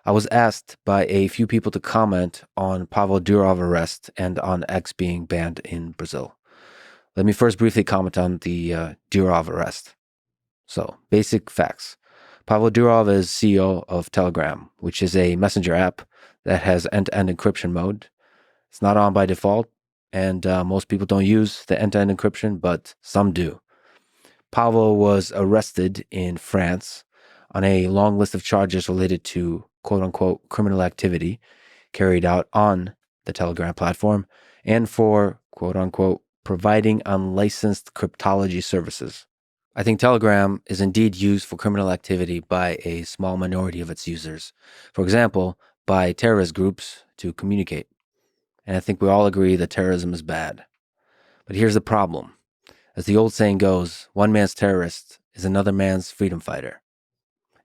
I was asked by a few people to comment on Pavel Durov arrest and on X being banned in Brazil. Let me first briefly comment on the Durov arrest. So, basic facts. Pavel Durov is CEO of Telegram, which is a messenger app that has end-to-end encryption mode. It's not on by default, and most people don't use the end-to-end encryption, but some do. Pavel was arrested in France on a long list of charges related to quote-unquote criminal activity carried out on the Telegram platform and for quote-unquote providing unlicensed cryptology services. I think Telegram is indeed used for criminal activity by a small minority of its users. For example, by terrorist groups to communicate. And I think we all agree that terrorism is bad. But here's the problem. As the old saying goes, one man's terrorist is another man's freedom fighter.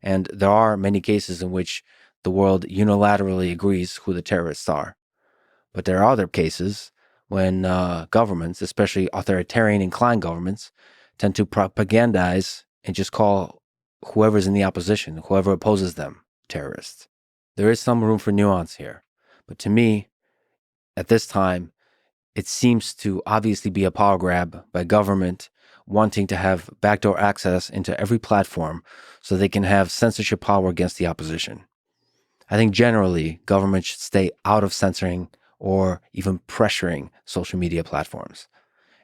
And there are many cases in which the world unilaterally agrees who the terrorists are. But there are other cases when governments, especially authoritarian inclined governments, tend to propagandize and just call whoever's in the opposition, whoever opposes them, terrorists. There is some room for nuance here. But to me, at this time, it seems to obviously be a power grab by government wanting to have backdoor access into every platform so they can have censorship power against the opposition. I think generally government should stay out of censoring or even pressuring social media platforms.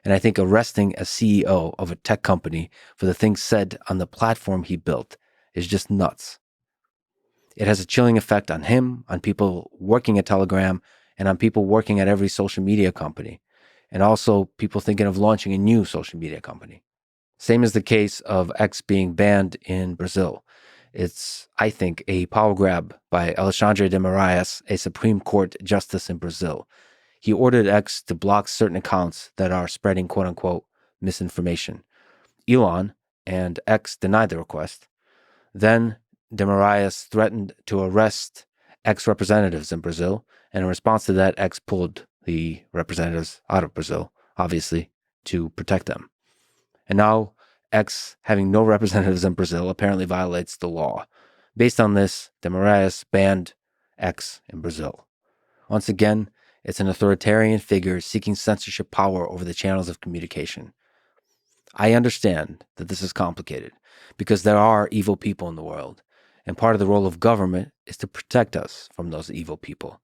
And I think arresting a CEO of a tech company for the things said on the platform he built is just nuts. It has a chilling effect on him, on people working at Telegram, and on people working at every social media company, and also people thinking of launching a new social media company. Same is the case of X being banned in Brazil. It's, I think, a power grab by Alexandre de Moraes, a Supreme Court justice in Brazil. He ordered X to block certain accounts that are spreading quote-unquote misinformation. Elon and X denied the request. Then de Moraes threatened to arrest X representatives in Brazil, and in response to that, X pulled the representatives out of Brazil, obviously, to protect them. And now, X having no representatives in Brazil apparently violates the law. Based on this, de Moraes banned X in Brazil. Once again, it's an authoritarian figure seeking censorship power over the channels of communication. I understand that this is complicated because there are evil people in the world, and part of the role of government is to protect us from those evil people.